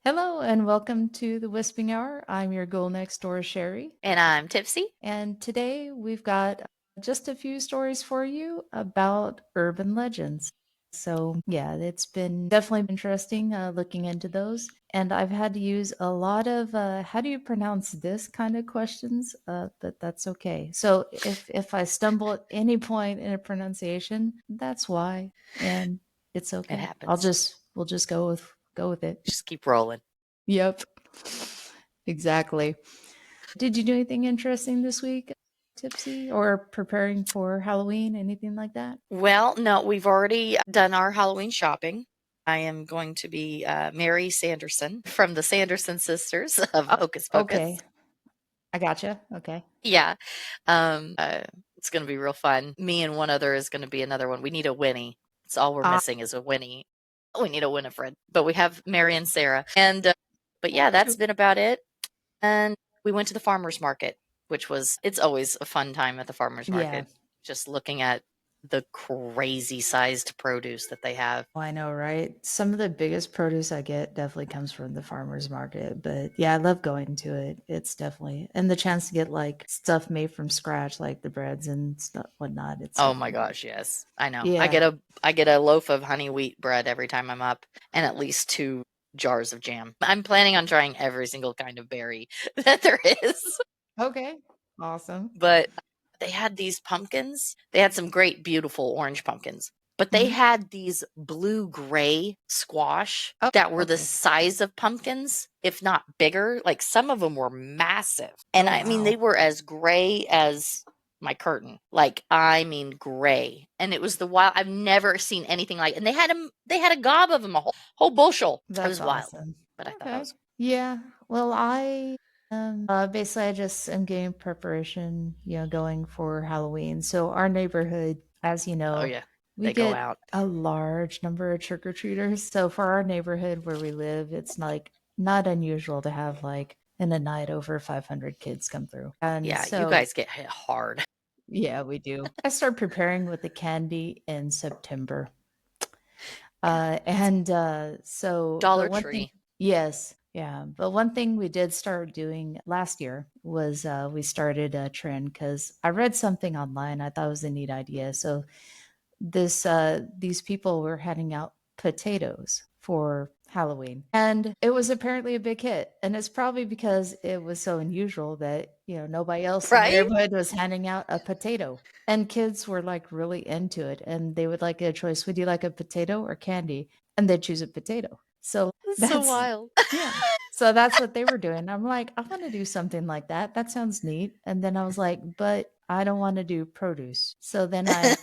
Hello and welcome to the Wisping Hour. I'm your girl next door, Sheri. And I'm Tipsy. And today we've got just a few stories for you about urban legends. So, yeah, it's been definitely interesting looking into those. And I've had to use a lot of how do you pronounce this kind of questions, but that's okay. So, if I stumble at any point in a pronunciation, that's why. And it's It okay. happens. We'll just go with it. Just keep rolling. Yep. Exactly. Did you do anything interesting this week, Tipsy, or preparing for Halloween? Anything like that? Well, no, we've already done our Halloween shopping. I am going to be Mary Sanderson from the Sanderson sisters of Oh, Hocus okay. Pocus. I gotcha. Okay. Yeah. It's going to be real fun. Me and one other is going to be another one. We need a Winnie. It's all we're Ah, missing is a Winnie. We need a Winifred. But we have Mary and Sarah. But yeah, that's true. been about it. And we went to the farmer's market, it's always a fun time at the farmer's Yeah. market, just looking at the crazy sized produce that they have. I know, right? Some of the biggest produce I get definitely comes from the farmer's market. But yeah, I love going to it. It's definitely, and the chance to get like stuff made from scratch, like the breads and stuff, whatnot. It's Oh my definitely, gosh, yes. I know. yeah. I get a loaf of honey wheat bread every time I'm up and at least 2 jars of jam. I'm planning on trying every single kind of berry that there is. Okay. Awesome. But they had these pumpkins. They had some great, beautiful orange pumpkins, but they Hmm. had these blue gray squash Oh, that were the okay. size of pumpkins, if not bigger. Like some of them were massive. And Oh, I mean, they wow. were as gray as my curtain. Like, I mean, gray. And it was the wild, I've never seen anything like, and they had a gob of them, a whole bushel. It That's was wild, awesome. but I thought that Okay. was Yeah. Well, I basically I just am getting preparation, going for Halloween. So our neighborhood, as you oh know, yeah, we they go get out. a large number of trick-or-treaters. So for our neighborhood where we live, it's like not unusual to have like in a night over 500 kids come through. And Yeah, you so guys get hit hard. yeah, we do. I start preparing with the candy in September. Yeah, that's But Dollar one thing, Tree. yes, yeah. But one thing we did start doing last year was we started a trend because I read something online. I thought it was a neat idea. So these people were handing out potatoes for Halloween. And it was apparently a big hit. And it's probably because it was so unusual that, nobody else in the Right? neighborhood was handing out a potato. And kids were like really into it. And they would like a choice. Would you like a potato or candy? And they'd choose a potato. So That's so that's, wild. yeah. So that's what they were doing. I'm like, I want to do something like that. That sounds neat. And then I was like, but I don't want to do produce. So then I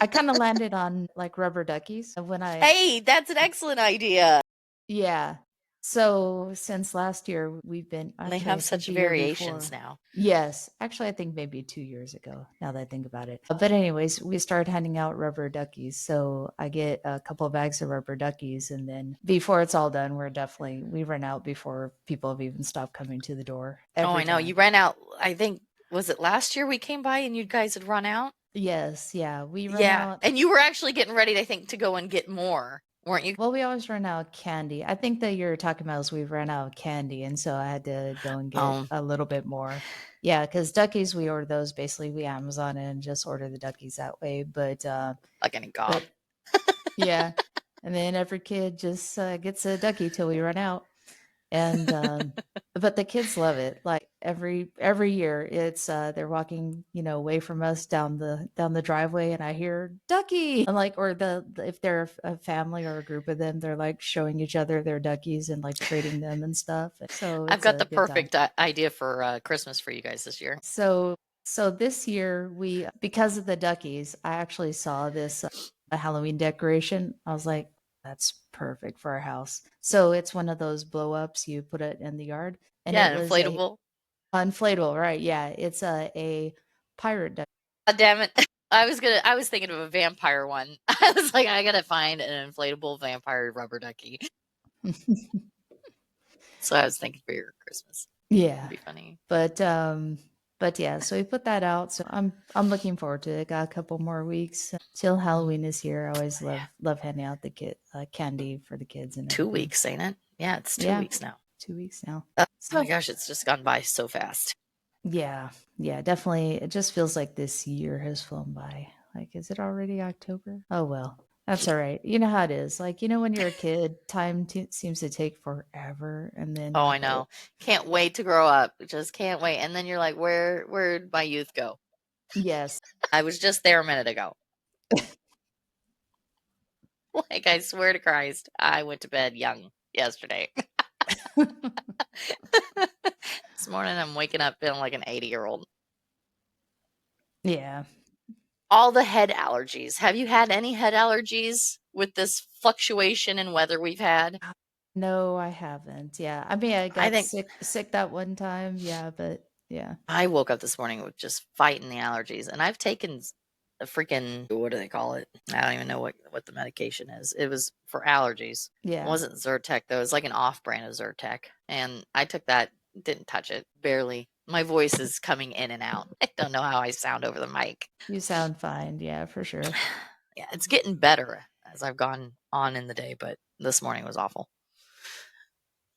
kinda landed on, like, rubber duckies, when I Hey, that's an excellent idea. yeah. So, since last year, we've been And they actually, I have think such the year variations before. now. Yes. Actually, I think maybe 2 years ago, now that I think about it. But anyways, we started handing out rubber duckies, so I get a couple of bags of rubber duckies, and then before it's all done, we run out before people have even stopped coming to the door Oh, every I know. You time. ran out, I think, was it last year we came by and you guys had run out? Yes, yeah, we run Yeah. out. And you were actually getting ready, I think, to go and get more, weren't you? Well, we always run out of candy. I think that you're talking about is we ran out of candy, and so I had to go and get Oh, a little bit more. Yeah, because Duckies, we order those basically we Amazon it and just order the Duckies that way. like any gob. But yeah, and then every kid just gets a Duckie till we run out. And but the kids love it. Like every year, it's they're walking, away from us down the driveway, and I hear Ducky, and like, or if they're a family or a group of them, they're like showing each other their duckies and like trading them and stuff. So I've it's got a the good time. perfect idea for Christmas for you guys this year. So this year we because of the duckies, I actually saw this a Halloween decoration. I was like, that's perfect for our house. So it's one of those blow ups. You put it in the yard, and it Yeah, was a inflatable. inflatable, right? Yeah, it's a pirate duck. God damn it. I was thinking of a vampire one. I was like, I gotta find an inflatable vampire rubber ducky. So I was thinking for your Christmas. It'd Yeah, be funny. but um, but yeah. So we put that out. So I'm looking forward to it. Got a couple more weeks till Halloween is here. I always Yeah. love handing out the kid candy for the kids and 2 everything. weeks, ain't it? Yeah, it's 2 Yeah, weeks now. 2 weeks now. Oh my So gosh, it's just gone by so fast. yeah, yeah, definitely. It just feels like this year has flown by. Like, is it already October? Oh well, that's all right. You know how it is. Like, when you're a kid, time seems to take forever, and then Oh, I know. Can't wait to grow up. Just can't wait. And then you're like, where'd my youth go? yes, I was just there a minute ago. Like, I swear to Christ, I went to bed young yesterday. This morning, I'm waking up feeling like an 80-year-old. yeah. All the head allergies. Have you had any head allergies with this fluctuation in weather we've had? No, I haven't. Yeah, I mean, I I got think sick that one time. Yeah, but yeah, I woke up this morning with just fighting the allergies, and I've taken a freaking, what do they call it? I don't even know what the medication is. It was for allergies. It yeah. wasn't Zyrtec though. It was like an off-brand of Zyrtec, and I took that, didn't touch it, barely. My voice is coming in and out. I don't know how I sound over the mic. You sound fine. Yeah, for sure. Yeah, it's getting better as I've gone on in the day, but this morning was awful.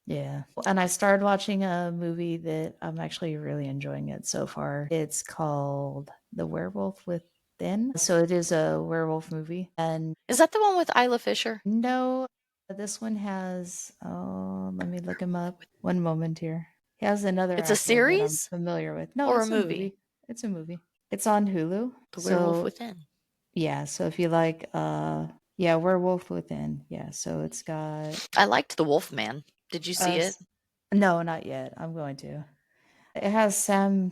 Yeah. And I started watching a movie that I'm actually really enjoying it so far. It's called The Werewolf Within. So it is a werewolf movie. And Is that the one with Isla Fisher? no, this one has, oh, let me look him up. One moment here. He has another It's a actor that I'm series familiar with. No, or a it's a movie? movie. It's a movie. It's on Hulu. The Werewolf So Within. yeah, so if you like yeah, Werewolf Within. Yeah, so it's got I liked The Wolf Man. Did you see it? us. No, not yet. I'm going to. It has Sam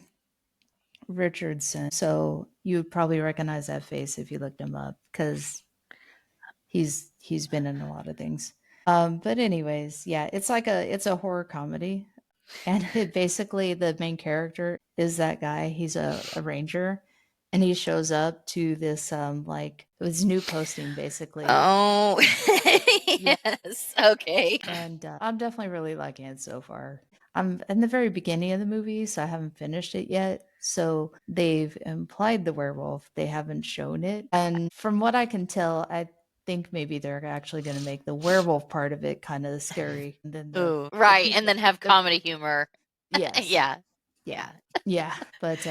Richardson, so you would probably recognize that face if you looked him up because he's been in a lot of things. But anyways, yeah, it's a horror comedy, and it basically the main character is that guy. He's a ranger, and he shows up to this like it was new posting basically. Oh, Yeah, yes. Okay. and I'm definitely really liking it so far. I'm in the very beginning of the movie, so I haven't finished it yet. So they've implied the werewolf, they haven't shown it. And from what I can tell, I think maybe they're actually going to make the werewolf part of it kind of scary. And then Ooh, the right, and people, then have the comedy humor. yes, Yeah, yeah, yeah. yeah. But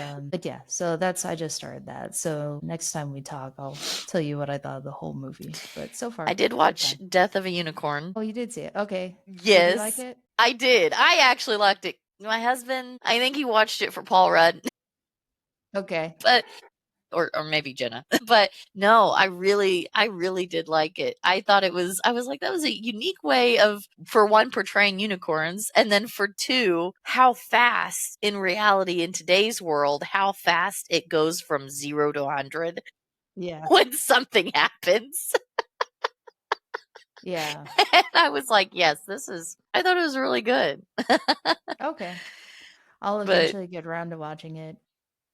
yeah. So that's I just started that. So next time we talk, I'll tell you what I thought of the whole movie. But so I far, did so watch far. Death of a Unicorn. Oh, you did see it. Okay. Did you like Yes, it? I did. I actually liked it. My husband, I think he watched it for Paul Rudd, Okay. but or maybe Jenna. But no, I really did like it. I was like, that was a unique way of, for one, portraying unicorns, and then for two, how fast in reality in today's world, how fast it goes from 0 to 100 Yeah. when something happens. Yeah. And I was like, yes, I thought it was really good. Okay. I'll But eventually get around to watching it.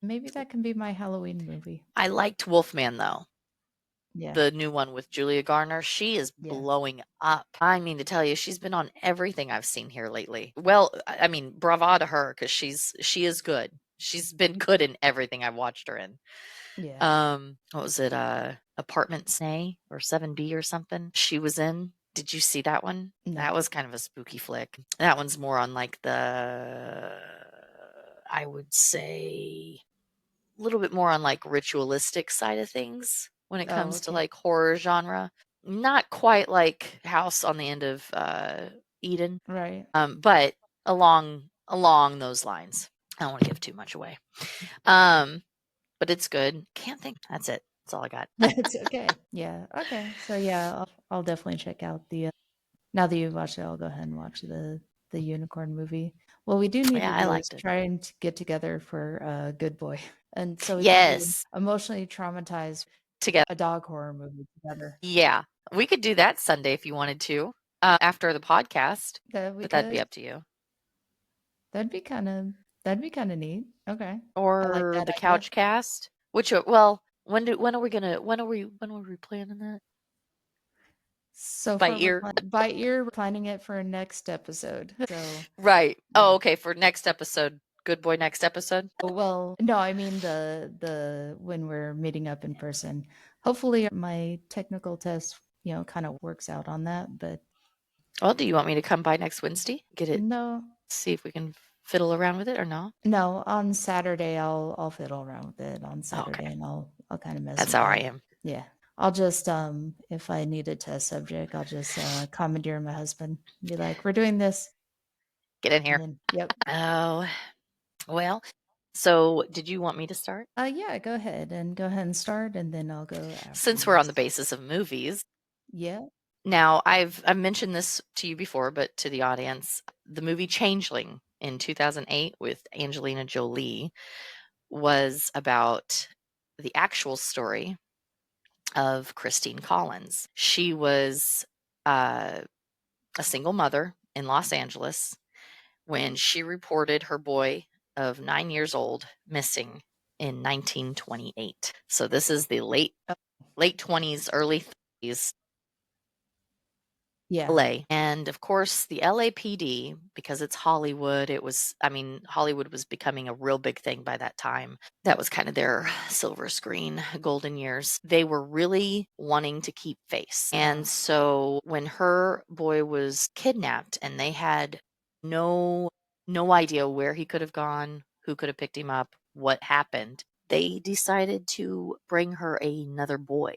Maybe that can be my Halloween movie. I liked Wolfman though. Yeah. The new one with Julia Garner, she is Yeah. blowing up. I mean to tell you, she's been on everything I've seen here lately. Well, I mean, bravo to her because she is good. She's been good in everything I've watched her in. Yeah. What was it? Apartment Snay or 7B or something. She was in. Did you see that one? No. That was kind of a spooky flick. That one's more on like I would say a little bit more on like ritualistic side of things when it Oh, comes to okay. like horror genre. Not quite like House on the End of Eden, Right. but along those lines. I don't want to give too much away. Um, but it's good. Can't think. That's it. That's all I got. That's okay. Yeah. Okay. So yeah, I'll definitely check out the now that you've watched it, I'll go ahead and watch the unicorn movie. What we do need Yeah, to I do is liked it. try and get together for Good Boy. And so we can do Yes, emotionally traumatized together. a dog horror movie together. Yeah, we could do that Sunday if you wanted to, after the podcast, That we but that'd be could. up to you. That'd be that'd be kind of neat. Okay. I like Or that the idea. couch cast. Well, when are we gonna when are we planning that? So By far, ear? by ear, we're planning it for next episode. So Right. Oh, yeah. okay, for next episode. Good boy next episode? Well, no, I mean the when we're meeting up in person. Hopefully, my technical test, kind of works out on that. But Well, do you want me to come by next Wednesday? Get it, No, see if we can fiddle around with it or no? no, on Saturday, I'll fiddle around with it on Okay. Saturday, and I'll kinda mess That's with how I it. am. Yeah. I'll just, if I need a test subject, I'll just, commandeer my husband and be like, "We're doing this." Get in And here. then yep. Oh, well, so did you want me to start? Yeah, go ahead and start, and then I'll go Since we're on the afterwards. basis of movies, Yeah. now I've mentioned this to you before, but to the audience, the movie Changeling in 2008 with Angelina Jolie was about the actual story of Christine Collins. She was uh, a single mother in Los Angeles when she reported her boy of 9 years old missing in 1928. So this is the Oh, late 20s, early 30s yeah. LA. And of course, the LAPD, because it's Hollywood, Hollywood was becoming a real big thing by that time. That was kind of their silver screen golden years. They were really wanting to keep face. Uh-huh. And so when her boy was kidnapped and they had no no idea where he could have gone, who could have picked him up, what happened, they decided to bring her another boy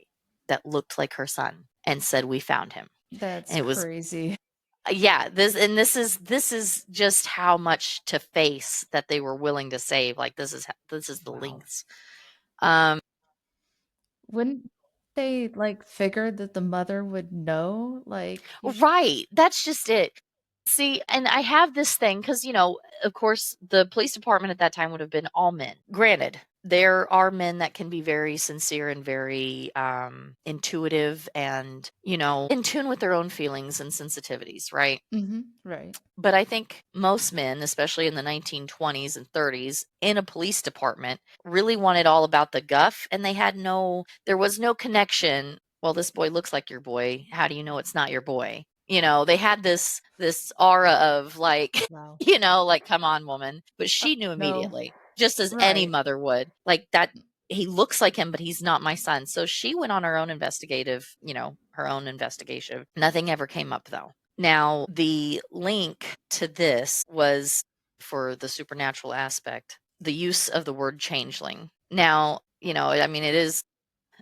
that looked like her son and said, "We found him." That's And it was crazy. yeah, this is just how much to face that they were willing to save. Like this is the Wow. lengths. Um, Wouldn't they, like, figure that the mother would know? Like, you right. That's just it. See, and I have this thing because, of course, the police department at that time would have been all men. Granted, there are men that can be very sincere and very intuitive and, in tune with their own feelings and sensitivities, right? mhm, right. But I think most men, especially in the 1920s and 30s, in a police department, really wanted all about the guff, and there was no connection. Well, this boy looks like your boy. How do you know it's not your boy? They had this aura of like, Wow. like, come on, woman. But she knew No. immediately, just as any Right. mother would, like that he looks like him, but he's not my son. So she went on her own investigation. Nothing ever came up though. Now, the link to this was for the supernatural aspect, the use of the word changeling. Now,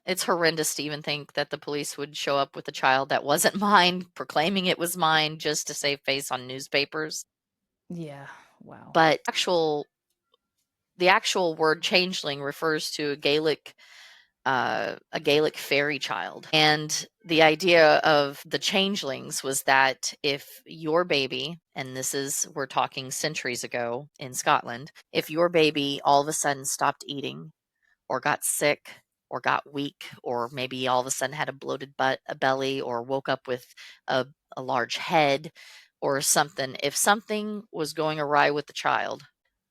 it's horrendous to even think that the police would show up with a child that wasn't mine, proclaiming it was mine just to save face on newspapers. Yeah. Wow. But the actual word changeling refers to a Gaelic fairy child. And the idea of the changelings was that if your baby, and we're talking centuries ago in Scotland, if your baby all of a sudden stopped eating or got sick or got weak, or maybe all of a sudden had a bloated a belly, or woke up with a, a large head or something, if something was going awry with the child,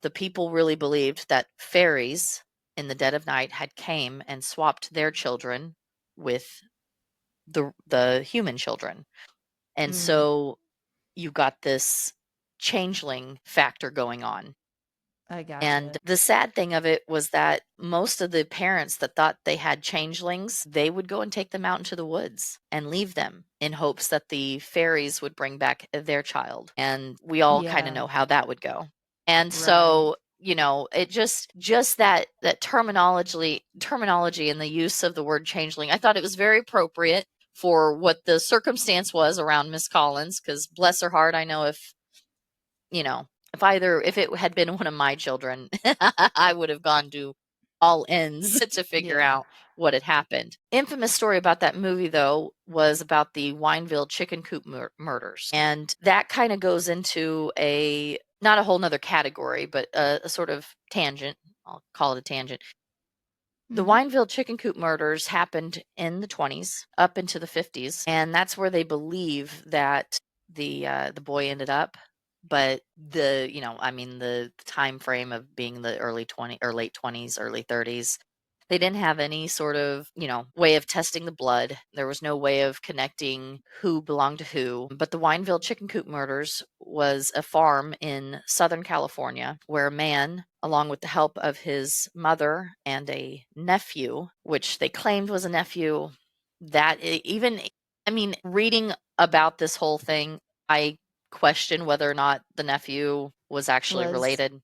the people really believed that fairies in the dead of night had came and swapped their children with the human children. And Mm, so you got this changeling factor going on. I And gotcha. the sad thing of it was that most of the parents that thought they had changelings, they would go and take them out into the woods and leave them in hopes that the fairies would bring back their child. And we all kind of Yeah. know how that would go. And Right. so, it just that terminology and the use of the word changeling, I thought it was very appropriate for what the circumstance was around Miss Collins, because bless her heart, I know you know, if it had been one of my children, I would have gone to all ends to figure Yeah. out what had happened. Infamous story about that movie, though, was about the Wineville chicken coop murders. And that kind of goes into not a whole nother category, but a sort of tangent. I'll call it a tangent. The Mhm. Wineville chicken coop murders happened in the 20s up into the 50s, and that's where they believe that the boy ended up. But the time frame of being the early 20 or late 20s, early 30s, they didn't have any sort of, way of testing the blood. There was no way of connecting who belonged to who. But the Wineville chicken coop murders was a farm in Southern California where a man, along with the help of his mother and a nephew, which they claimed was a nephew, even, reading about this whole thing, I question whether or not the nephew was actually Was related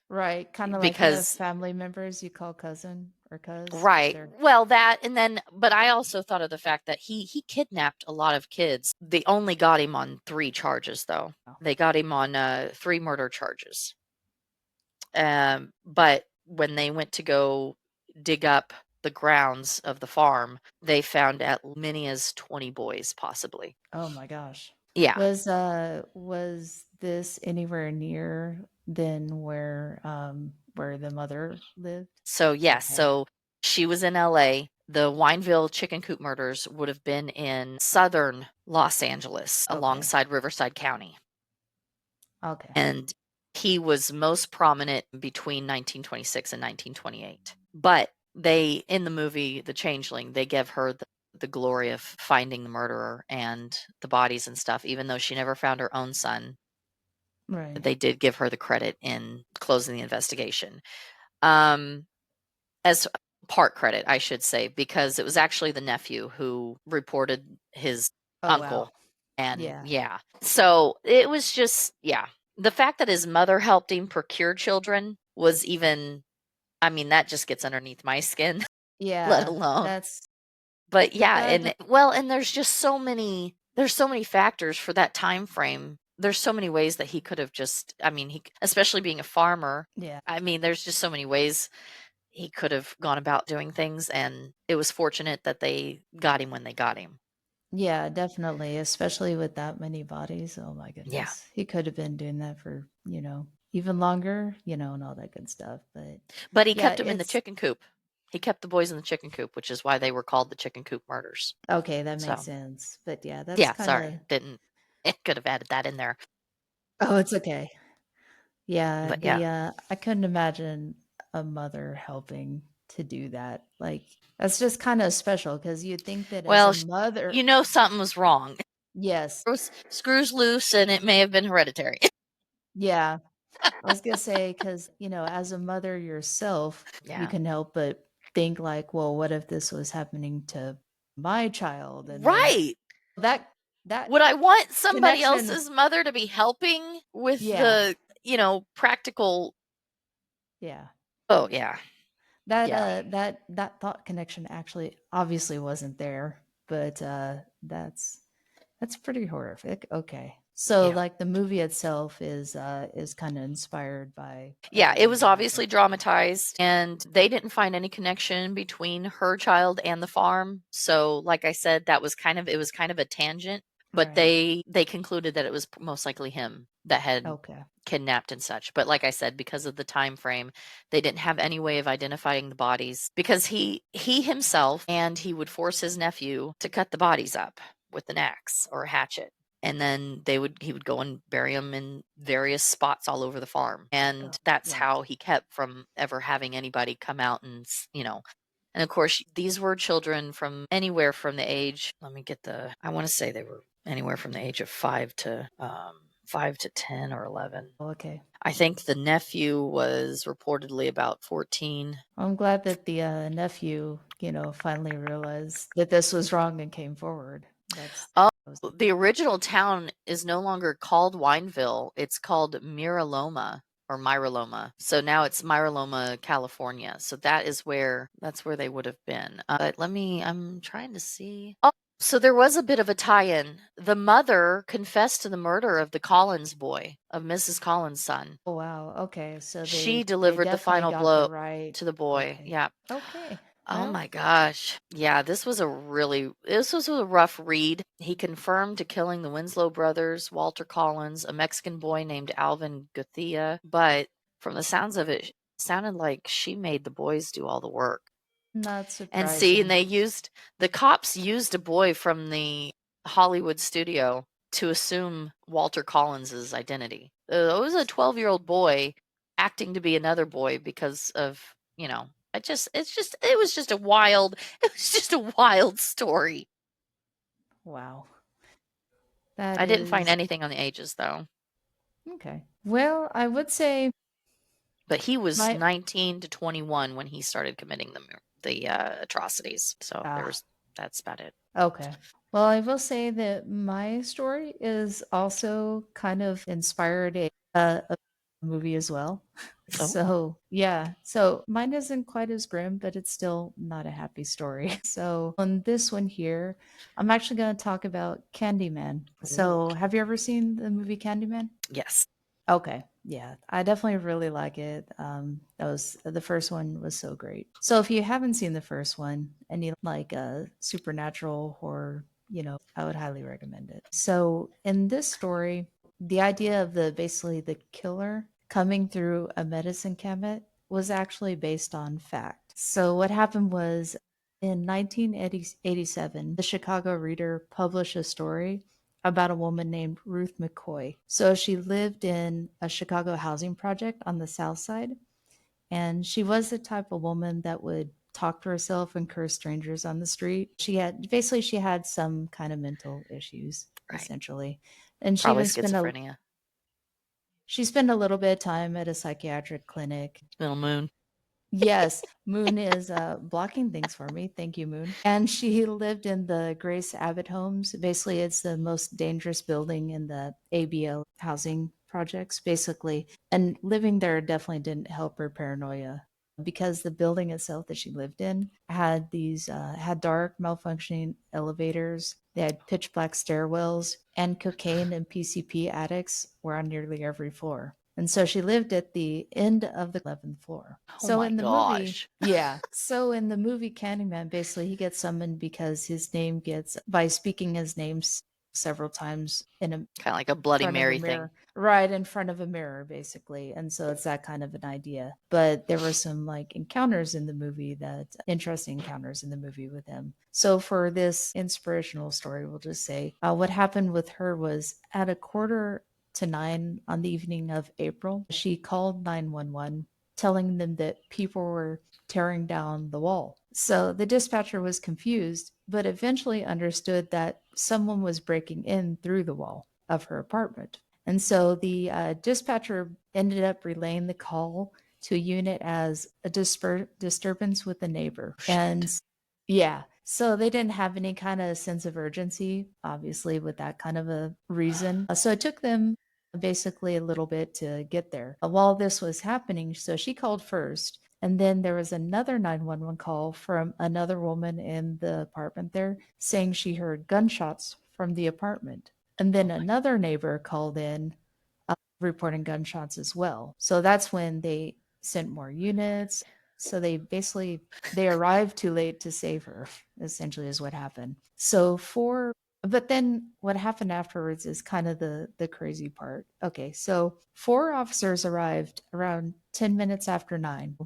right, kinda like you have because family members you call cousin or cuz, but right. they're Well, that and then but I also thought of the fact that he kidnapped a lot of kids. They only got him on 3 charges though. oh, They got him on 3 murder charges. But when they went to go dig up the grounds of the farm, they found as many as 20 boys possibly. oh my gosh. Yeah. Was this anywhere near than where the mother lived? So yes, Okay. so she was in LA. The Wineville chicken coop murders would have been in southern Los Angeles Okay. alongside Riverside County. Okay. And he was most prominent between 1926 and 1928. But they, in the movie The Changeling, they give her the glory of finding the murderer and the bodies and stuff, even though she never found her own son. Right. They did give her the credit in closing the investigation. Um, as part credit, I should say, because it was actually the nephew who reported his Oh, wow. uncle. And Yeah. yeah, so it was just, yeah. The fact that his mother helped him procure children was even, I mean, that just gets underneath my skin, let Yeah. alone. That's But yeah, that and well, and there's so many factors for that time frame. There's so many ways that he could have just, I mean, he, especially being a farmer, yeah. I mean, there's just so many ways he could have gone about doing things, and it was fortunate that they got him when they got him. Yeah, definitely, especially with that many bodies. Oh my Yeah. goodness. He could have been doing that for, even longer, and all that good stuff. But But he yeah, kept him in the it's chicken coop. He kept the boys in the chicken coop, which is why they were called the chicken coop murders. okay, that makes So, sense. But yeah, that's yeah, kind sorry. of Didn't it could have added that in there. oh, it's okay. Yeah, But yeah. I couldn't imagine a mother helping to do that. Like that's just kind of special because you'd think that as a Well, mother, you know something was wrong. yes, Screws loose and it may have been hereditary. yeah, I was gonna say because as a mother yourself, you Yeah. can help but think like, well, what if this was happening to my child? And then Right. that that Would I want somebody connection, else's mother to be helping with yeah, the, practical. yeah. Oh, yeah. That, Yeah. that thought connection actually obviously wasn't there, but, that's pretty horrific. Okay. So, Yeah. like, the movie itself is kinda inspired by Yeah, it everything was that happened. obviously dramatized, and they didn't find any connection between her child and the farm. So, like I said, it was kind of a tangent, but Right. they concluded that it was most likely him that had Okay. kidnapped and such. But like I said, because of the time frame, they didn't have any way of identifying the bodies because he himself and he would force his nephew to cut the bodies up with an axe or a hatchet, and then he would go and bury them in various spots all over the farm, and Oh, that's right. how he kept from ever having anybody come out and and of course these were children from anywhere from the age, let me get the, I want to say they were anywhere from the age of 5 to 10 or 11. Oh, okay. I think the nephew was reportedly about 14. I'm glad that the, nephew, finally realized that this was wrong and came forward. Oh, That was the original town is no longer called Wineville. It's called Miraloma or Myraloma. So now it's Myraloma, California. So that's where they would have been. But I'm trying to see. Oh, so there was a bit of a tie-in. The mother confessed to the murder of the Collins boy, of Mrs. Collins' son. oh, wow. Okay. So She they delivered the definitely final got the blow right to the boy. okay. Yeah. Okay. Oh Well, my gosh. Yeah, this was a rough read. He confirmed to killing the Winslow brothers, Walter Collins, a Mexican boy named Alvin Guthia, but from the sounds of it, sounded like she made the boys do all the work. not And see, and surprising. the cops used a boy from the Hollywood studio to assume Walter Collins's identity. It was a 12-year-old boy acting to be another boy because of, it was just a wild, it was just a wild story. Wow. That I didn't find is anything on the ages though, okay. Well, I would say but he was my 19 to 21 when he started committing the atrocities. So ah that's about it. okay. Well, I will say that my story is also kind of inspired a movie as well. Oh, So, yeah. So, mine isn't quite as grim, but it's still not a happy story. So, on this one here, I'm actually going to talk about Candyman. ooh, So, have you ever seen the movie Candyman? yes. Okay. Yeah, I definitely really like it. That was the first one was so great. So if you haven't seen the first one and you like a supernatural horror, I would highly recommend it. So in this story, the idea of the basically the killer coming through a medicine cabinet was actually based on fact. So what happened was in 1987, the Chicago Reader published a story about a woman named Ruth McCoy. So she lived in a Chicago housing project on the south side, and she was the type of woman that would talk to herself and curse strangers on the street. She had some kind of mental issues Right. essentially. And Probably schizophrenia. she spent a little bit of time at a psychiatric clinic. Little moon. Yes, Moon is blocking things for me. Thank you, Moon. And she lived in the Grace Abbott homes. Basically, it's the most dangerous building in the ABL housing projects, basically. And living there definitely didn't help her paranoia because the building itself that she lived in had had dark malfunctioning elevators. They had pitch black stairwells, and cocaine and PCP addicts were on nearly every floor. And so she lived at the end of the 11th floor. Oh So my in the movie, gosh. yeah. So in the movie Candyman, basically he gets summoned because his name gets by speaking his name several times in a Kind of like a Bloody front of a Mary thing. mirror, right in front of a mirror, basically. And so it's that kind of an idea. But there were some like encounters in the movie that interesting encounters in the movie with him. So for this inspirational story, we'll just say what happened with her was at 8:45 on the evening of April, she called 911 telling them that people were tearing down the wall. So the dispatcher was confused, but eventually understood that someone was breaking in through the wall of her apartment. And so the dispatcher ended up relaying the call to a unit as a disturbance with a neighbor. Oh, shit. And yeah, so they didn't have any kind of sense of urgency, obviously, with that kind of a reason. So it took them basically a little bit to get there. While this was happening, so she called first. And then there was another 911 call from another woman in the apartment there saying she heard gunshots from the apartment. And Oh then my. another neighbor called in reporting gunshots as well. So that's when they sent more units. So they arrived too late to save her, essentially is what happened. But then what happened afterwards is kind of the crazy part. Okay, so four officers arrived around 10 minutes after 9.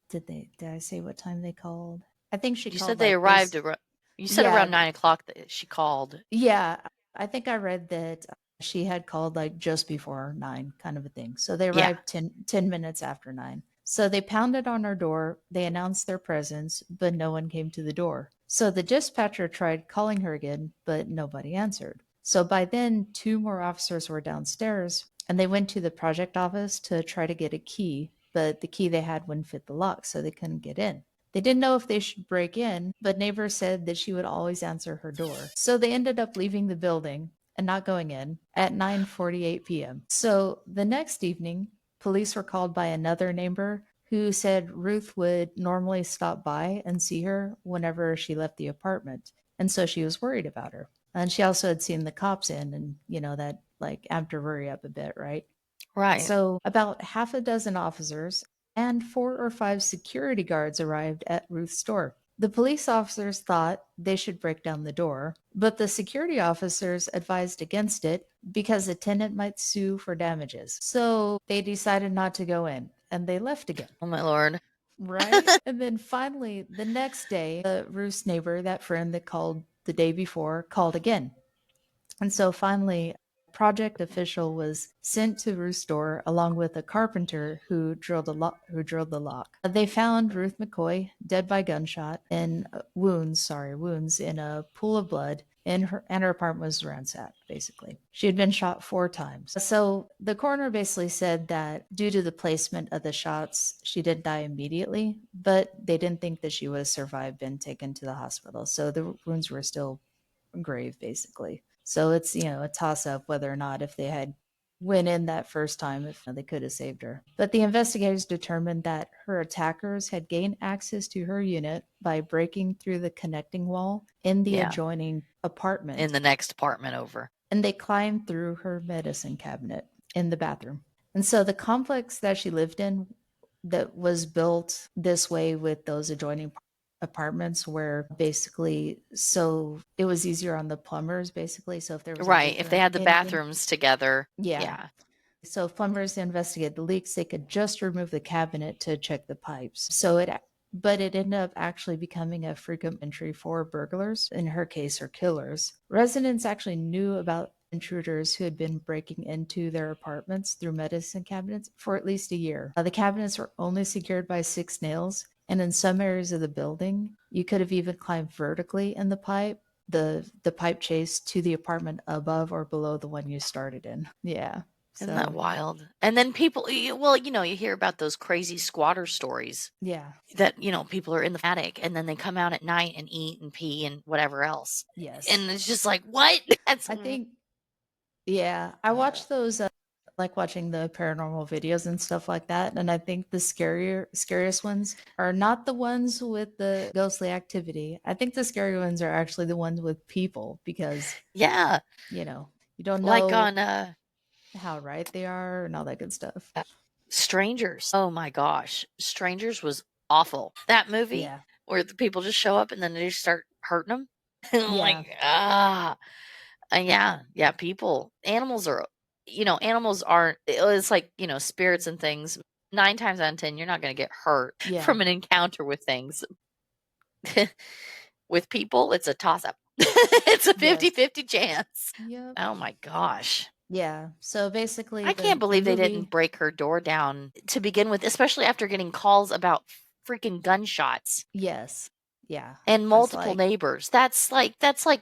Did I say what time they called? I think she You called said they like arrived base. around. You said Yeah, around 9 o'clock that she called. yeah, I think I read that she had called like just before 9, kind of a thing. So they Yeah. arrived ten minutes after 9. So they pounded on our door. They announced their presence, but no one came to the door. So the dispatcher tried calling her again, but nobody answered. So by then, two more officers were downstairs and they went to the project office to try to get a key, but the key they had wouldn't fit the lock, so they couldn't get in. They didn't know if they should break in, but neighbors said that she would always answer her door. So they ended up leaving the building and not going in at 9:48 p.m. So the next evening, police were called by another neighbor who said Ruth would normally stop by and see her whenever she left the apartment. And so she was worried about her. And she also had seen the cops in and that like amped her worry up a bit, right? Right. So, about half a dozen officers and 4 or 5 security guards arrived at Ruth's store. The police officers thought they should break down the door, but the security officers advised against it because the tenant might sue for damages. So, they decided not to go in and they left again. Oh my lord. Right? And then finally, the next day, the Ruth's neighbor, that friend that called the day before, called again. And so finally, a project official was sent to Ruth's door along with a carpenter who drilled the lock. They found Ruth McCoy dead by gunshot and wounds in a pool of blood. And her apartment was ransacked, basically. She had been shot 4 times. So the coroner basically said that due to the placement of the shots, she did die immediately, but they didn't think that she would have survived, been taken to the hospital. So the wounds were still grave, basically. So it's, a toss up whether or not if they had went in that first time, if they could have saved her. But the investigators determined that her attackers had gained access to her unit by breaking through the connecting wall in the adjoining apartment. In the next apartment over. And they climbed through her medicine cabinet in the bathroom. And so the complex that she lived in that was built this way with those adjoining apartments where basically so it was easier on the plumbers basically, so if there was a Right, leak if or they had the anything, bathrooms together. yeah. So if plumbers investigate the leaks, they could just remove the cabinet to check the pipes. But it ended up actually becoming a frequent entry for burglars, in her case, or killers. Residents actually knew about intruders who had been breaking into their apartments through medicine cabinets for at least a year. The cabinets were only secured by 6 nails, and in some areas of the building, you could have even climbed vertically in the pipe, the pipe chase to the apartment above or below the one you started in. Yeah. Isn't that wild? And then people, you hear about those crazy squatter stories. Yeah. That, people are in the attic and then they come out at night and eat and pee and whatever else. Yes. And it's just like, what? I think, yeah, I watch those, like watching the paranormal videos and stuff like that. And I think the scariest ones are not the ones with the ghostly activity. I think the scary ones are actually the ones with people because, yeah, you don't know like on how right they are and all that good stuff. Strangers. Oh my gosh. Strangers was awful. That movie Yeah. where the people just show up and then they just start hurting them. Yeah. Yeah. People, animals are, animals aren't, it's like, spirits and things. 9 times out of 10, you're not going to get hurt from an encounter with things. With people, it's a toss up. It's a 50-50 chance. Yep. Oh my gosh. Yeah. So basically, I can't believe they didn't break her door down to begin with, especially after getting calls about freaking gunshots. Yes. Yeah. And multiple neighbors. That's like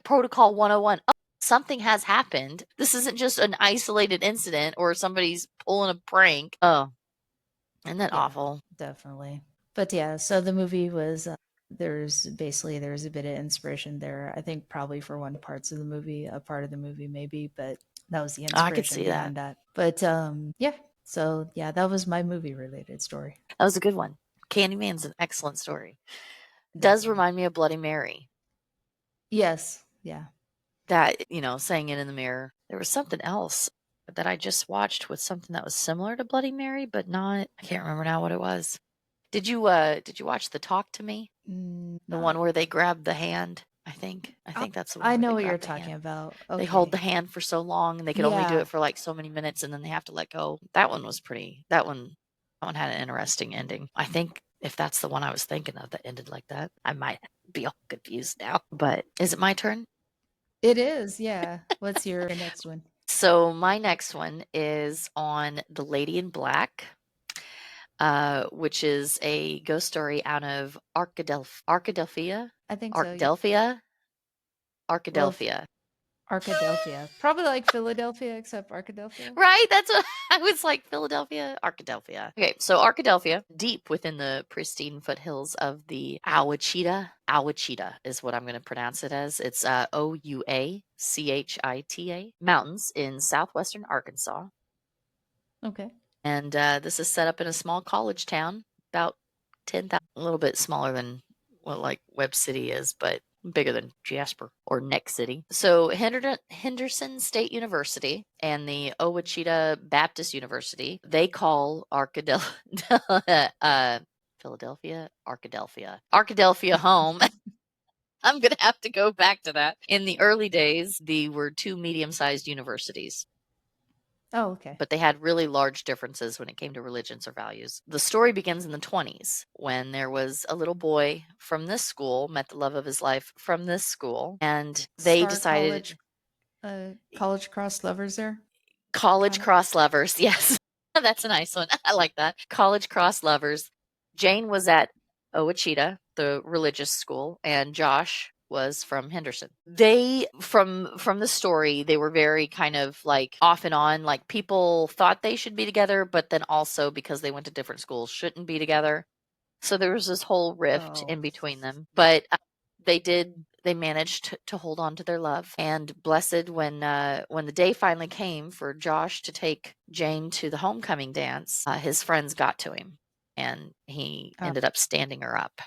protocol 101. Oh, something has happened. This isn't just an isolated incident or somebody's pulling a prank. Oh, isn't that awful? Definitely. But yeah, so the movie was there's a bit of inspiration there. I think probably for one parts of the movie, a part of the movie maybe, but that was the inspiration I could see behind that. But yeah, so yeah, that was my movie related story. That was a good one. Candyman's an excellent story. Does remind me of Bloody Mary. Yes. Yeah. That, saying it in the mirror. There was something else that I just watched with something that was similar to Bloody Mary, but not, I can't remember now what it was. Did you watch the Talk to Me? The one where they grab the hand, I think that's the one. I know what you're talking about. Okay. They hold the hand for so long and they could only do it for like so many minutes and then they have to let go. That one was that one had an interesting ending. I think if that's the one I was thinking of that ended like that, I might be all confused now. But is it my turn? It is, yeah. What's your next one? So my next one is on The Lady in Black, which is a ghost story out of Arkadelphia. I think so. Arkadelphia. Arkadelphia. Arkadelphia. Probably like Philadelphia, except Arkadelphia. Right? That's what I was like, Philadelphia, Arkadelphia. Okay, so Arkadelphia, deep within the pristine foothills of the Ouachita. Ouachita is what I'm going to pronounce it as. It's Ouachita Mountains in southwestern Arkansas. Okay. And this is set up in a small college town, about 10,000, a little bit smaller than what like Webb City is, but bigger than Jasper or Neck City. So Henderson State University and the Ouachita Baptist University, they call Philadelphia, Arkadelphia home. I'm going to have to go back to that. In the early days, they were 2 medium-sized universities. Oh, okay. But they had really large differences when it came to religions or values. The story begins in the 20s when there was a little boy from this school, met the love of his life from this school, and they decided... College cross lovers there? College cross lovers, yes. That's a nice one. I like that. College cross lovers. Jane was at Ouachita, the religious school, and Josh was from Henderson. They from the story, they were very kind of like off and on, like people thought they should be together, but then also because they went to different schools shouldn't be together. So there was this whole rift in between them. But they did they managed to hold on to their love. And blessed when the day finally came for Josh to take Jane to the homecoming dance, his friends got to him, and he Oh, ended up standing her up.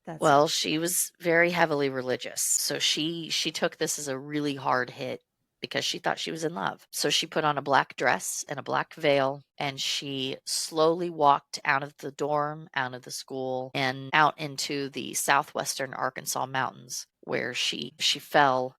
that's Well, sad. she was very heavily religious, so she took this as a really hard hit because she thought she was in love. So she put on a black dress and a black veil, and she slowly walked out of the dorm, out of the school, and out into the southwestern Arkansas mountains, where she fell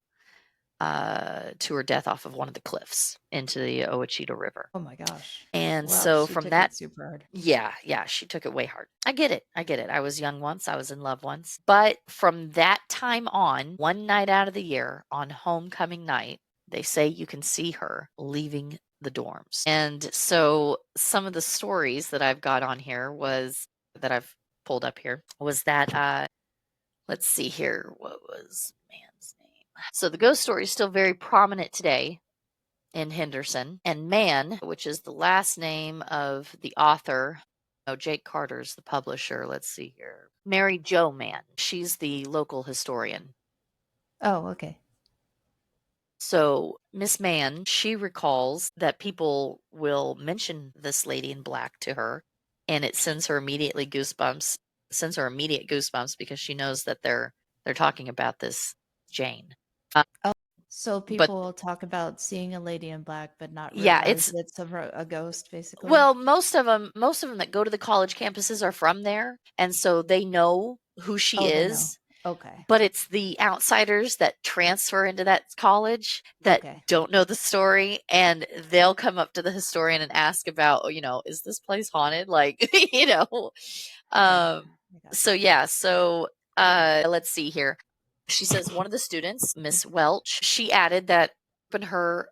to her death off of one of the cliffs into the Ouachita River. Oh my gosh. And Wow, so she from took that, it super hard. yeah, yeah, she took it way hard. I get it. I get it. I was young once. I was in love once. But from that time on, one night out of the year on homecoming night, they say you can see her leaving the dorms. And so some of the stories that I've got on here was that I've pulled up here was that let's see here, what was man's name? So the ghost story is still very prominent today in Henderson. And Mann, which is the last name of the author, oh, Jake Carter's the publisher. Let's see here. Mary Jo Mann. She's the local historian. Oh, okay. So Miss Mann, she recalls that people will mention this lady in black to her, and it sends her immediately goosebumps, sends her immediate goosebumps because she knows that they're talking about this Jane. Uh, Oh, so but people will talk about seeing a lady in black, but not yeah, realize it's it's a ghost, basically. well, most of them that go to the college campuses are from there, and so they know who she Oh, they know. is, Okay. but it's the outsiders that transfer into that college that Okay. don't know the story, and they'll come up to the historian and ask about, "Is this place haunted?" Like, you know? Okay. Um, I so gotcha. yeah, so, let's see here. She says one of the students, Miss Welch, she added that when her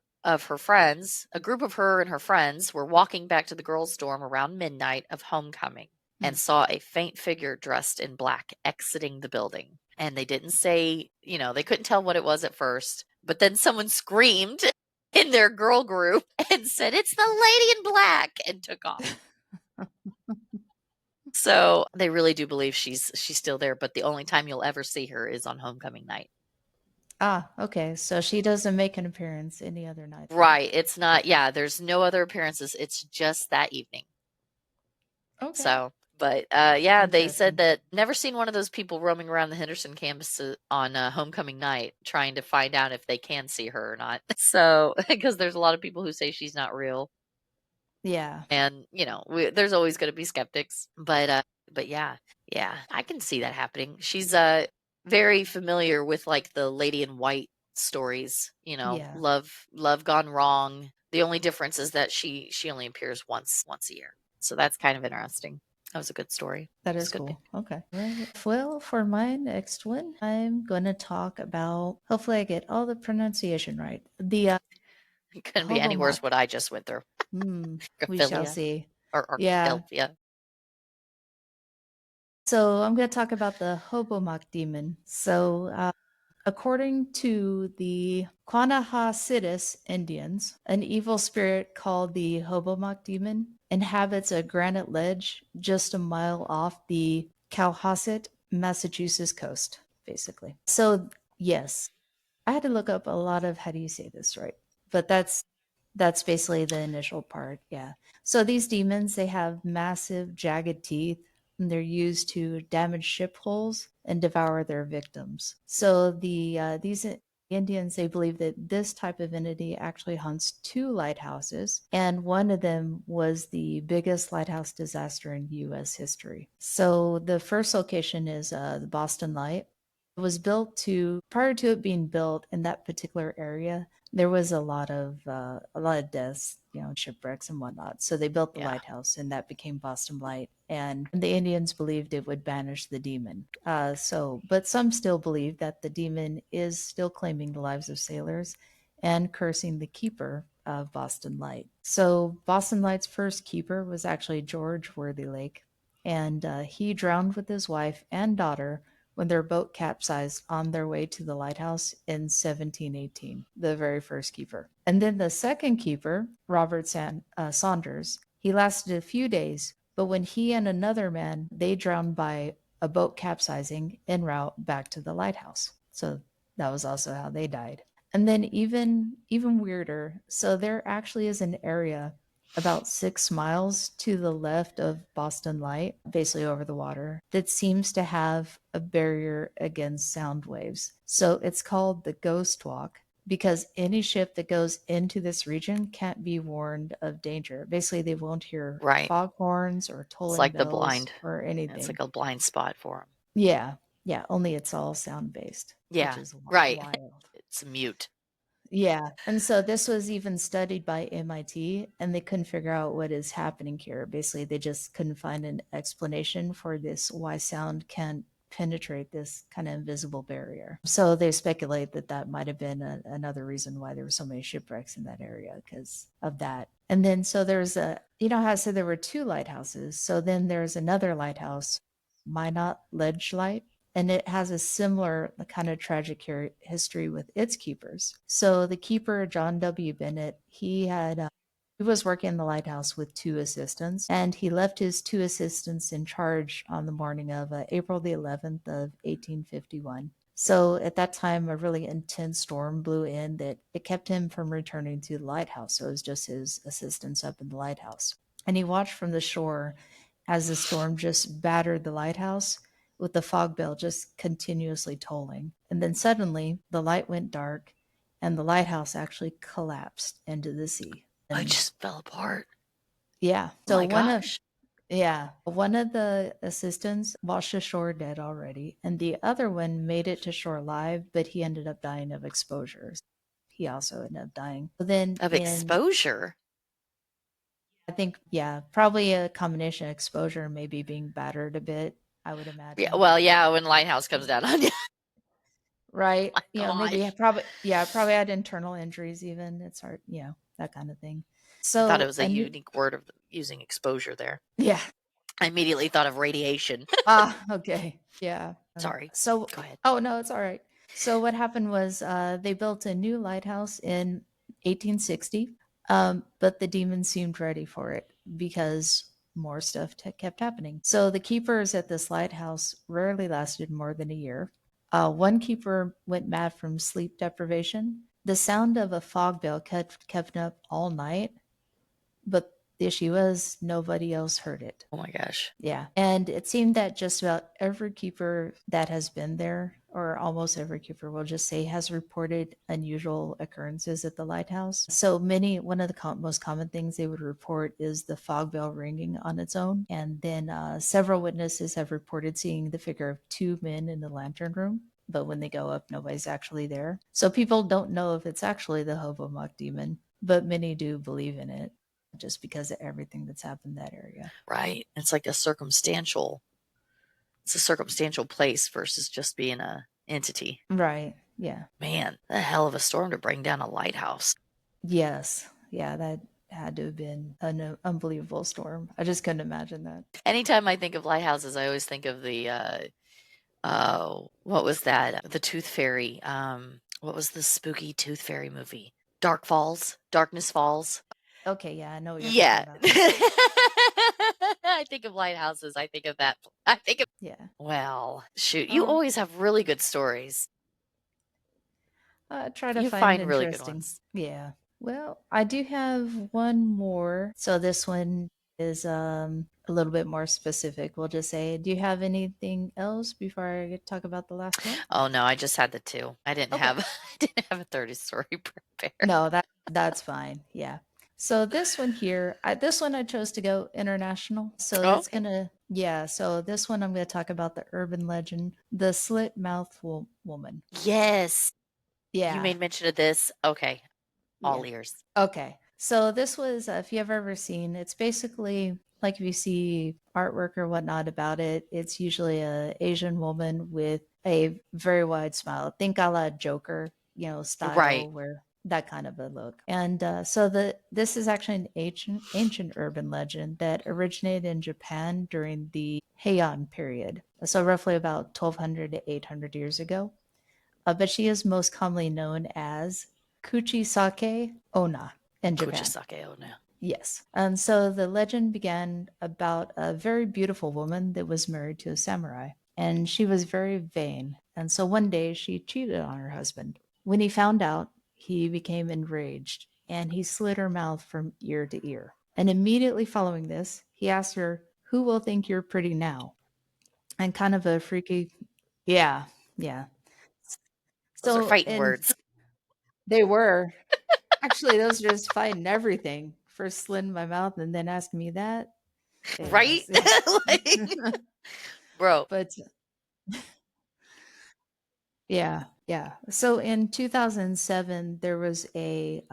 friends, a group of her and her friends were walking back to the girls' dorm around midnight of homecoming and Mm. saw a faint figure dressed in black exiting the building. And they didn't say, they couldn't tell what it was at first, but then someone screamed in their girl group and said, "It's the lady in black," and took off. So they really do believe she's still there, but the only time you'll ever see her is on homecoming night. Ah, okay. So she doesn't make an appearance any other night then. Right. It's not, yeah, there's no other appearances. It's just that evening. Okay. So, but yeah, they said Interesting. that never seen one of those people roaming around the Henderson campus on homecoming night trying to find out if they can see her or not. So, because there's a lot of people who say she's not real, Yeah. and there's always going to be skeptics. But yeah, yeah, I can see that happening. She's very familiar with like the Lady in White stories. Yeah. Love gone wrong. The only difference is that she only appears once a year. So that's kind of interesting. That was a good story. That It was is a good pick. cool. Okay. Right. Well, for my next one, I'm going to talk about, hopefully I get all the pronunciation right. The It couldn't be any worse Hobomock. what I just went through. We shall Graphilia see. or Yeah. Archadelphia. So I'm going to talk about the Hobomock Demon. So, according to the Quanahasitis Indians, an evil spirit called the Hobomock Demon inhabits a granite ledge just a mile off the Cohasset, Massachusetts coast, basically. So, yes, I had to look up a lot of how do you say this right, but that's basically the initial part. Yeah. So these demons, they have massive jagged teeth and they're used to damage ship hulls and devour their victims. So these Indians, they believe that this type of entity actually hunts two lighthouses, and one of them was the biggest lighthouse disaster in U.S. history. So the first location is the Boston Light. It was built to prior to it being built in that particular area, there was a lot of deaths, shipwrecks and whatnot. So they built the Yeah. lighthouse, and that became Boston Light. And the Indians believed it would banish the demon. But some still believe that the demon is still claiming the lives of sailors and cursing the keeper of Boston Light. So Boston Light's first keeper was actually George Worthylake, and he drowned with his wife and daughter when their boat capsized on their way to the lighthouse in 1718, the very first keeper. And then the second keeper, Saunders, he lasted a few days, but when he and another man, they drowned by a boat capsizing en route back to the lighthouse. So that was also how they died. And then even weirder, so there actually is an area about 6 miles to the left of Boston Light, basically over the water, that seems to have a barrier against sound waves. So it's called the Ghost Walk because any ship that goes into this region can't be warned of danger. Basically, they won't hear Right. foghorns or It's tolling like the bells blind. or It's anything. like a blind spot for them. Yeah, yeah, only it's all sound based, which Yeah. is Right. wild. It's mute. Yeah, and so this was even studied by MIT, and they couldn't figure out what is happening here. Basically, they just couldn't find an explanation for this why sound can't penetrate this kind of invisible barrier. So they speculate that that might have been another reason why there were so many shipwrecks in that area because of that. And then so there's a, you know how I said there were two lighthouses. So then there's another lighthouse, Minot Ledge Light, and it has a similar kind of tragic history with its keepers. So the keeper, John W. Bennett, he was working in the lighthouse with two assistants, and he left his two assistants in charge on the morning of April the 11th of 1851. So at that time, a really intense storm blew in that it kept him from returning to the lighthouse. So it was just his assistants up in the lighthouse. And he watched from the shore as the storm just battered the lighthouse with the fog bell just continuously tolling. And then suddenly the light went dark and the lighthouse actually collapsed into the sea. I And just fell apart. yeah, Oh so my gosh. one of the assistants washed ashore dead already, and the other one made it to shore alive, but he ended up dying of exposures. He also ended up dying. But then Of in exposure. I think yeah, probably a combination of exposure and maybe being battered a bit, I would Yeah. imagine. Well, yeah, when Lighthouse comes down on you. Right. My Maybe gosh. probably yeah, probably had internal injuries even. It's hard, that kind of thing. I thought it So was a a new unique word of using exposure there. yeah. I immediately thought of radiation. Ah, okay. Yeah. Sorry. So Go ahead. oh no, it's all right. So what happened was they built a new lighthouse in 1860, but the demons seemed ready for it because more stuff kept happening. So the keepers at this lighthouse rarely lasted more than a year. One keeper went mad from sleep deprivation. The sound of a fog bell kept up all night, but the issue was nobody else heard it. Oh my gosh. Yeah. And it seemed that just about every keeper that has been there, or almost every keeper, will just say, has reported unusual occurrences at the lighthouse. So one of the most common things they would report is the fog bell ringing on its own. And then several witnesses have reported seeing the figure of two men in the lantern room. But when they go up, nobody's actually there. So people don't know if it's actually the Hobomock Demon, but many do believe in it just because of everything that's happened in that area. Right. It's a circumstantial place versus just being a entity. Right. Yeah. Man, a hell of a storm to bring down a lighthouse. Yes. Yeah, that had to have been an unbelievable storm. I just couldn't imagine that. Anytime I think of lighthouses, I always think of the what was that? The Tooth Fairy. What was the spooky Tooth Fairy movie? Darkness Falls. Okay, yeah, I know what you're talking Yeah. about. I think of lighthouses. I think of that. I think of, Yeah. well, shoot, you Um, always have really good stories. try to You find find really good interesting. ones. Yeah. Well, I do have one more. So this one is a little bit more specific. We'll just say, do you have anything else before I talk about the last one? Oh no, I just had the two. I didn't Okay. have I didn't have a 30 story prepared. No, that's fine. Yeah. So this one here, this one I chose to go international. So Oh, it's okay. gonna, yeah. So this one I'm gonna talk about the urban legend, the Slit-Mouth Woman. Yes. You Yeah, made mention of this. Okay. All yeah. ears. Okay. So this was, if you have ever seen, it's basically like if you see artwork or whatnot about it, it's usually a Asian woman with a very wide smile. Think a la Joker, Right. style where that kind of a look. And so this is actually an ancient urban legend that originated in Japan during the Heian period. So roughly about 1200 to 800 years ago. But she is most commonly known as Kuchisake Onna in Japan. Kuchisake, oh no. Yes. So the legend began about a very beautiful woman that was married to a samurai. and she was very vain. And so one day she cheated on her husband. When he found out, he became enraged and he slit her mouth from ear to ear. And immediately following this, he asked her, "Who will think you're pretty now?" And kind of a freaky, yeah, yeah. Those are So, fighting and words. they were actually, those are just fighting everything. First slitting my mouth and then asking me that. Right? Yes, yeah. Like, bro. But yeah, yeah. So in 2007, there was a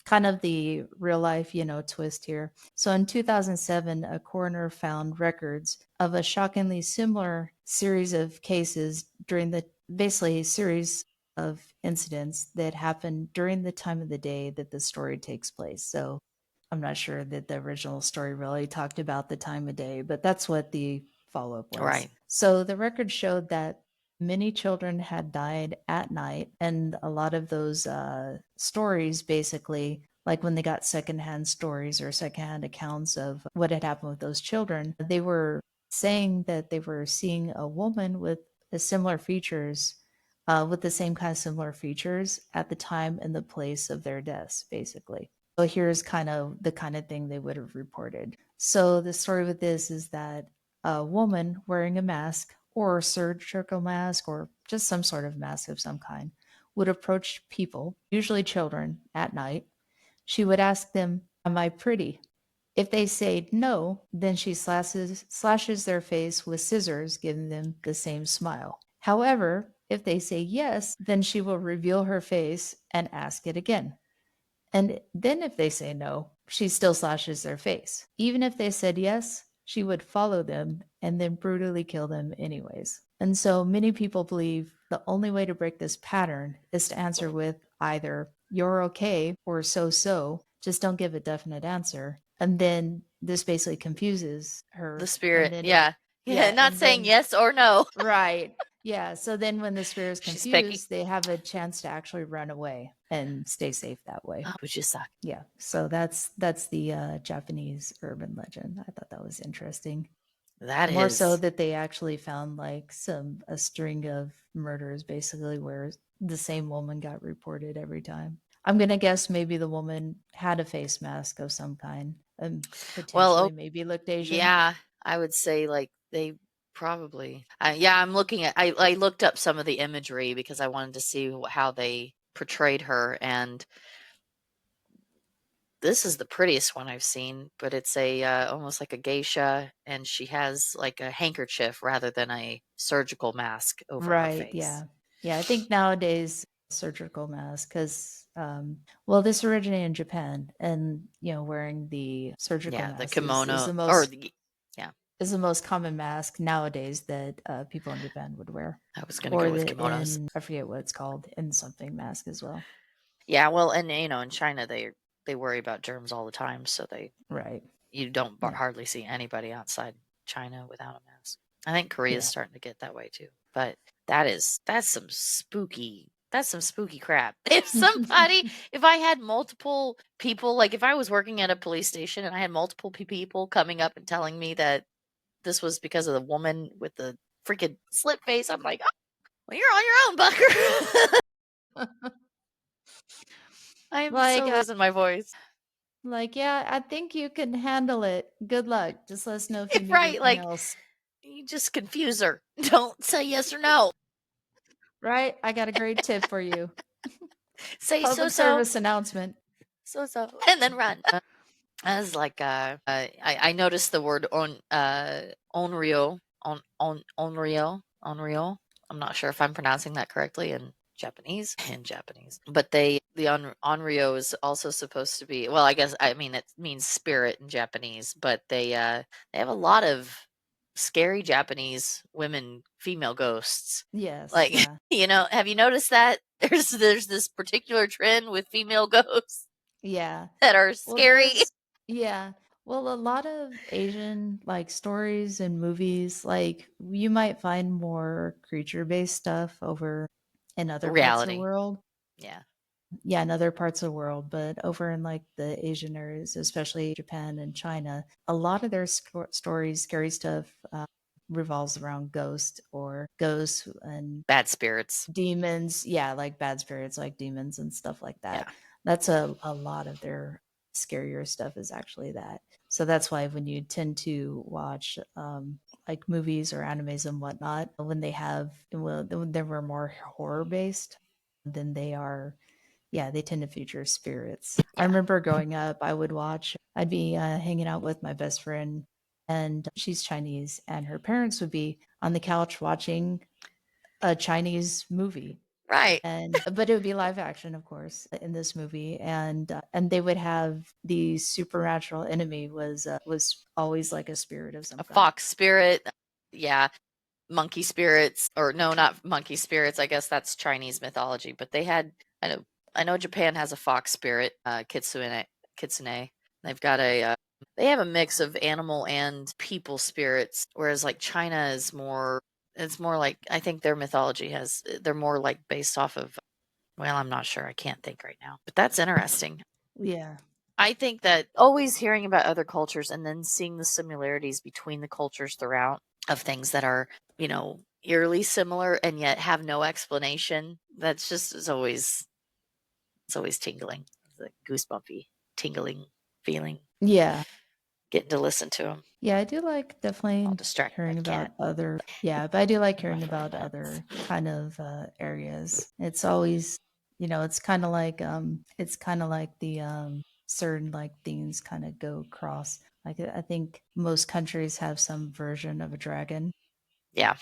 kind of the real life, twist here. So in 2007, a coroner found records of a shockingly similar series of cases during the basically a series of incidents that happened during the time of the day that the story takes place. So I'm not sure that the original story really talked about the time of day, but that's what the follow up was. Right. So the record showed that many children had died at night, and a lot of those stories basically, like when they got secondhand stories or secondhand accounts of what had happened with those children, they were saying that they were seeing a woman with similar features, with the same kind of similar features at the time and the place of their deaths, basically. So here's kind of the kind of thing they would have reported. So the story with this is that a woman wearing a mask or a surgical mask or just some sort of mask of some kind would approach people, usually children, at night. She would ask them, "Am I pretty?" If they say no, then she slashes their face with scissors, giving them the same smile. However, if they say yes, then she will reveal her face and ask it again. And then if they say no, she still slashes their face. Even if they said yes, she would follow them and then brutally kill them anyways. And so many people believe the only way to break this pattern is to answer with either "you're okay" or "so so." Just don't give a definite answer. And then this basically confuses The her. And spirit. then Yeah. Yeah. yeah, Not and saying then yes or no. right. Yeah, so then when the spirit is She's picky. confused, they have a chance to actually run away and stay safe that way. Would you suck? Yeah, so that's the Japanese urban legend. I thought that was interesting. That More so is. that they actually found like a string of murders basically where the same woman got reported every time. I'm gonna guess maybe the woman had a face mask of some kind and Well, potentially maybe looked Asian. yeah, I would say like they probably. Yeah, I'm looking at. I looked up some of the imagery because I wanted to see how they portrayed her, and this is the prettiest one I've seen. But it's a almost like a geisha, and she has like a handkerchief rather than a surgical mask over her Right. face. Yeah. Yeah. I think nowadays surgical mask because well, this originated in Japan, and wearing the surgical Yeah, the mask is kimono the or most the yeah. is the most common mask nowadays that people in Japan would wear, I was gonna or go with the kimonos. in I forget what it's called, in something mask as well. Yeah, well, and in China they worry about germs all the time, so Right. you don't Yeah. hardly see anybody outside China without a mask. I think Korea's Yeah. starting to get that way too. But that's some spooky crap. If I had multiple people, like if I was working at a police station and I had multiple people coming up and telling me that this was because of the woman with the freaking slit face, I'm like, oh, well, you're on your own, Bucker. I'm like so losing my voice. yeah, I think you can handle it. Good luck. Just let us know if you need Right? anything Like, else. you just confuse her. Don't say yes or no. Right? I got a great tip for you. Say so Public so, service announcement. so so, and then run. I was like, I noticed the word onryo, onryo. I'm not sure if I'm pronouncing that correctly in Japanese, but the onryo is also supposed to be, well, I mean it means spirit in Japanese, but they have a lot of scary Japanese women, female ghosts. Yes, Like, yeah. have you noticed that there's this particular trend with female ghosts Yeah. that are Well, scary? yeah. Well, a lot of Asian like stories and movies, like you might find more creature-based stuff over in other parts of the Reality. world. Yeah. Yeah, in other parts of the world, but over in like the Asian areas, especially Japan and China, a lot of their stories, scary stuff, revolves around ghosts and Bad spirits. demons. Yeah, like bad spirits, like demons and stuff like Yeah. that. That's a lot of their scarier stuff is actually that. So that's why when you tend to watch like movies or animes and whatnot, when they have when they were more horror based, than they are, yeah, they tend to feature spirits. I Yeah. remember growing up, I'd be hanging out with my best friend, and she's Chinese, and her parents would be on the couch watching a Chinese movie. Right. And but it would be live action, of course, in this movie, and they would have the supernatural enemy was always like a spirit of some A kind. fox spirit. Yeah. Monkey spirits, or no, not monkey spirits. I guess that's Chinese mythology, but they had, I know, I know Japan has a fox spirit, kitsune. They've got they have a mix of animal and people spirits, whereas like China is more, it's more like, I think their mythology has, they're more like based off of, well, I'm not sure. I can't think right now, but that's interesting. Yeah. I think that always hearing about other cultures and then seeing the similarities between the cultures throughout of things that are, eerily similar and yet have no explanation. That's just it's always tingling. It's a goosebumpy, tingling feeling Yeah. getting to listen to them. Yeah, I do like I'll definitely distract hearing that cat. about other, yeah, but I do like My hearing fur about pets. other kind of areas. It's always, it's kind of like the certain like things kind of go across. Like I think most countries have some version of a dragon. Yeah.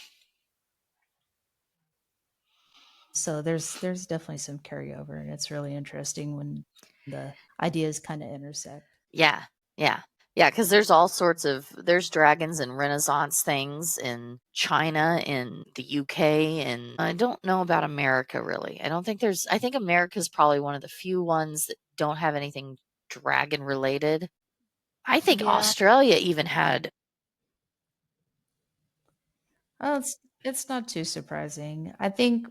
So there's definitely some carryover, and it's really interesting when the ideas kind of intersect. Yeah. Yeah. Yeah, because there's all sorts of there's dragons and Renaissance things in China, in the UK, and I don't know about America really. I think America's probably one of the few ones that don't have anything dragon related. I think Yeah. Australia even had. Oh, it's not too surprising. I think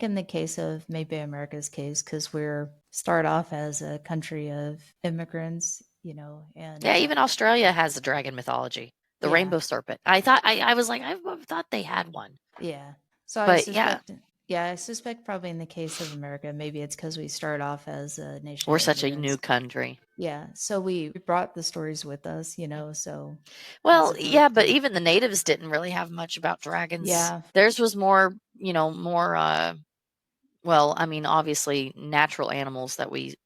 in the case of maybe America's case, because we're start off as a country of immigrants, Yeah, and even Australia has a dragon mythology, the yeah, rainbow serpent. I was like, I thought they had one. yeah. So I But yeah, suspect, yeah, I suspect probably in the case of America, maybe it's because we start off as a nation we're of such a new immigrants. country. Yeah, so we brought the stories with us, so as Well, yeah, opposed but to, even the natives didn't really have much about dragons. yeah, Theirs was more, more well, I mean, obviously natural animals that we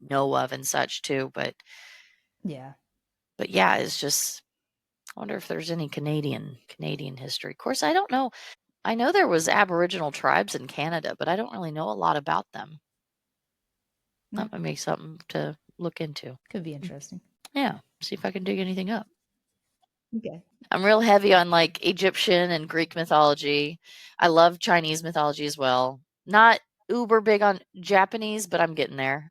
know of and such too, yeah. but yeah, it's just I wonder if there's any Canadian history. Of course, I don't know. I know there was Aboriginal tribes in Canada, but I don't really know a lot about them. Mm, That might be something to look into. could be interesting. Yeah, see if I can dig anything up. Okay. I'm real heavy on like Egyptian and Greek mythology. I love Chinese mythology as well. Not uber big on Japanese, but I'm getting there.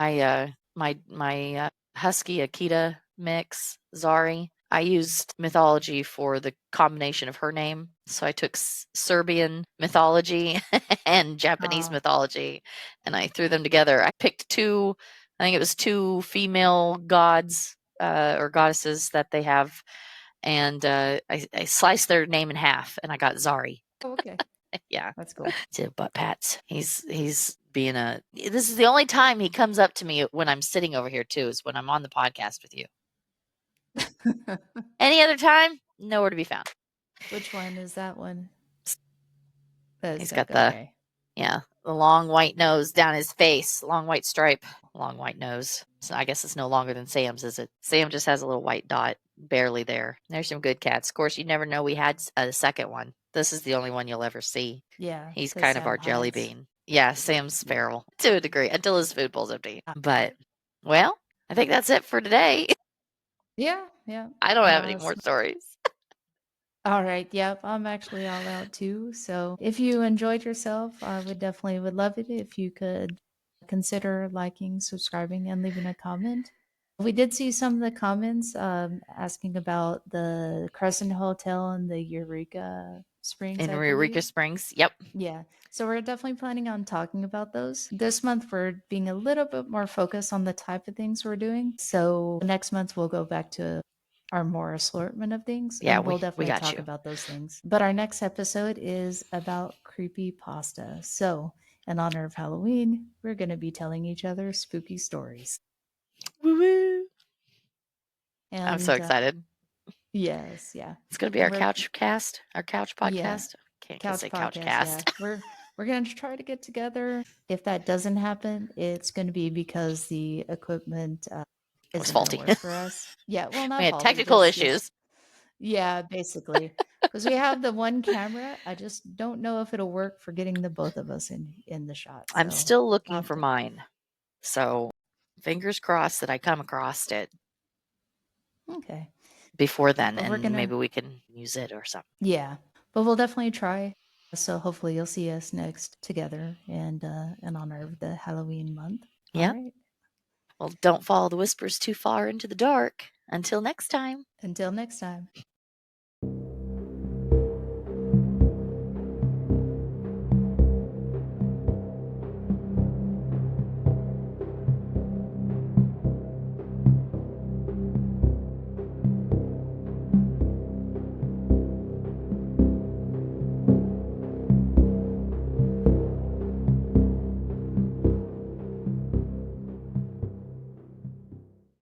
My husky Akita mix, Zari. I used mythology for the combination of her name. So I took Serbian mythology and Japanese Ah, mythology and I threw them together. I picked I think it was two female gods or goddesses that they have, and I sliced their name in half, and I got Zari. oh, okay. Yeah, That's cool. to butt pats. He's being a. This is the only time he comes up to me when I'm sitting over here too. Is when I'm on the podcast with you. Any other time, nowhere to be found. Which one is that one? That is He's got sick. the Okay. yeah the long white nose down his face, long white stripe, long white nose. So I guess it's no longer than Sam's, is it? Sam just has a little white dot, barely there. There's some good cats. Of course, you never know we had a second one. This is the only one you'll ever see. Yeah, He's because kind of Sam our jelly hides. bean. Yeah, Sam's feral to a degree until his food bowl's empty. Ah, But, well, I think that's it for today. yeah, yeah. I don't have any more S stories. All right. Yep. I'm actually all out too. So if you enjoyed yourself, I would love it if you could consider liking, subscribing, and leaving a comment. We did see some of the comments asking about the Crescent Hotel and the Eureka Springs, In I Eureka believe. Springs. Yep. Yeah. So we're definitely planning on talking about those. This month we're being a little bit more focused on the type of things we're doing. So next month we'll go back to our more assortment of things, Yeah, and we'll we definitely got talk you. about those things. But our next episode is about creepy pasta. So, in honor of Halloween, we're going to be telling each other spooky stories. Woo-woo. I'm so And excited. yes, yeah. It's going to be And our we're couch cast, our couch yeah, podcast. Can't go couch say couch podcast, yeah. cast. We're going to try to get together. If that doesn't happen, it's going to be because the equipment It was isn't going to faulty. work for us. Yeah, well, We not had faulty, technical just issues. yeah, basically. Because we have the one camera. I just don't know if it'll work for getting the both of us in the shot. I'm So still we'll looking have for to. mine. So fingers crossed that I come across it Okay. before then, But we're and gonna maybe we can use it or something. yeah. But we'll definitely try. So hopefully you'll see us next together and in honor of the Halloween month. All Yep. right. Well, don't follow the whispers too far into the dark. Until next time. Until next time.